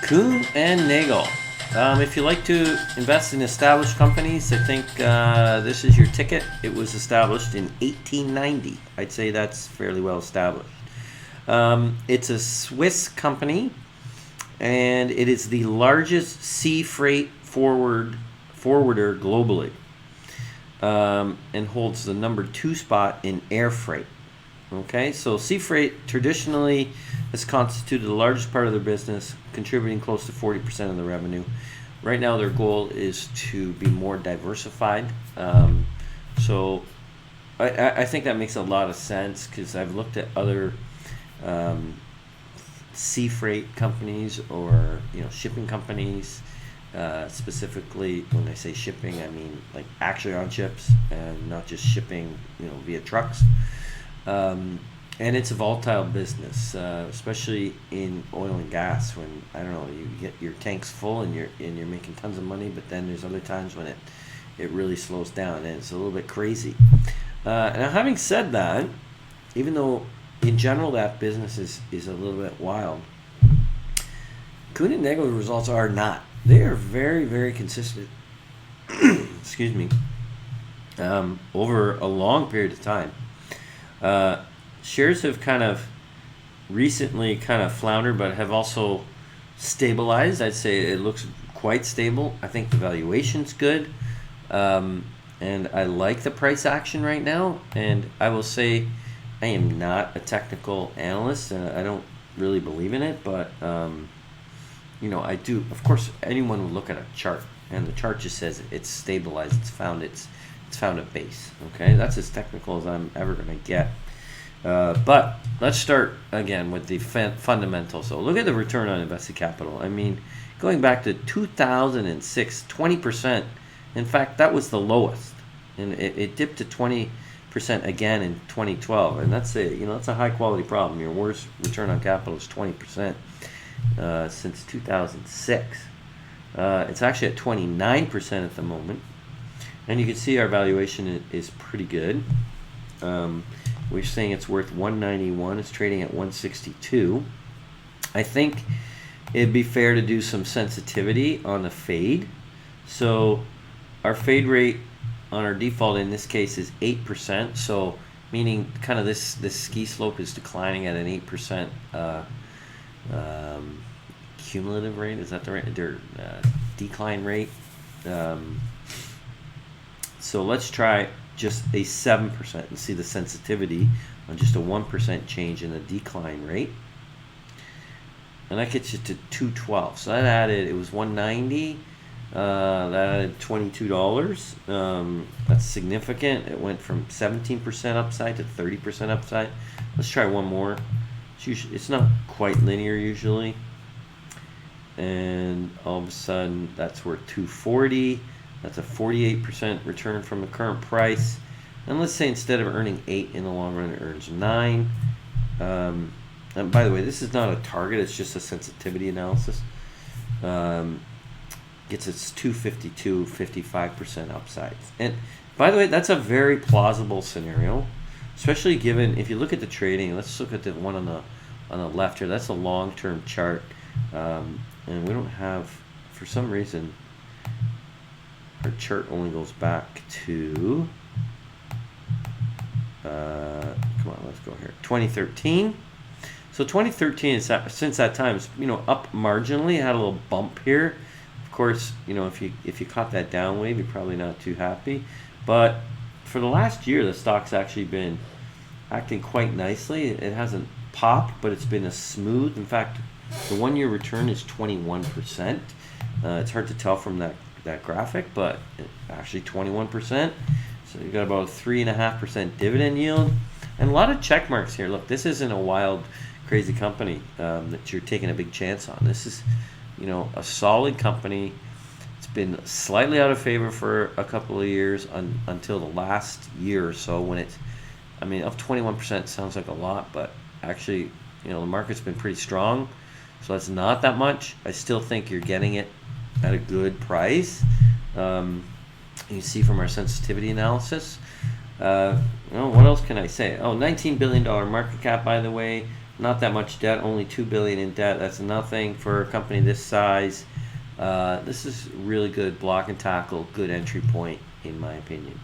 Kuehne Nagel. If you like to invest in established companies, I think this is your ticket. It was established in 1890. I'd say that's fairly well established. It's a Swiss company, and it is the largest sea freight forwarder globally, and holds the number 2 spot in air freight. Okay, so sea freight traditionally has constituted the largest part of their business, contributing close to 40% of the revenue. Right now, their goal is to be more diversified. So I think that makes a lot of sense, because I've looked at other sea freight companies, or shipping companies. Specifically, when I say shipping, I mean like actually on ships, and not just shipping via trucks. And it's a volatile business, especially in oil and gas, when you get your tanks full and you're making tons of money, but then there's other times when it really slows down, and it's a little bit crazy. Now, having said that, even though in general that business is a little bit wild, Kuehne Nagel results are not. They are very, very consistent. Excuse me. Over a long period of time. Shares have kind of recently floundered, but have also stabilized. I'd say it looks quite stable. I think the valuation's good, and I like the price action right now. And I will say, I am not a technical analyst, and I don't really believe in it, but I do. Of course, anyone would look at a chart, and the chart just says it's stabilized. It's found a base. Okay, that's as technical as I'm ever going to get. But let's start again with the fundamentals. So look at the return on invested capital. I mean, going back to 2006, 20%. In fact, that was the lowest, and it dipped to 20% again in 2012. And that's a high quality problem. Your worst return on capital is 20% since 2006. It's actually at 29% at the moment. And you can see our valuation is pretty good. We're saying it's worth $191. It's trading at $162. I think it'd be fair to do some sensitivity on the fade. So our fade rate on our default in this case is 8%. So meaning kind of this ski slope is declining at an 8% cumulative rate. Is that the right decline rate? So let's try just a 7% and see the sensitivity on just a 1% change in the decline rate. And that gets you to 212. So that added, it was 190. That added $22. That's significant. It went from 17% upside to 30% upside. Let's try one more. It's not quite linear usually. And all of a sudden, that's worth 240. That's a 48% return from the current price. And let's say instead of earning 8 in the long run, it earns 9. And by the way, this is not a target. It's just a sensitivity analysis. Gets its 252, 55% upside. And by the way, that's a very plausible scenario, especially given, if you look at the trading, let's look at the one on the left here. That's a long-term chart. And we don't have, for some reason, our chart only goes back to, come on, let's go here, 2013. So 2013 is since that time, it's, up marginally. It had a little bump here. Of course, if you caught that down wave, you're probably not too happy. But for the last year, the stock's actually been acting quite nicely. It hasn't popped, but it's been a smooth. In fact, the 1-year return is 21%. It's hard to tell from that graphic, but actually 21%. So you've got about a 3.5% dividend yield, and a lot of check marks here. Look, this isn't a wild, crazy company that you're taking a big chance on. This is, a solid company. It's been slightly out of favor for a couple of years until the last year or so, when it's, up 21% sounds like a lot, but actually, the market's been pretty strong, so that's not that much. I still think you're getting it at a good price. You see from our sensitivity analysis. What else can I say? $19 billion market cap, by the way. not that much debt, only $2 billion in debt. That's nothing for a company this size. This is really good block and tackle, good entry point in my opinion.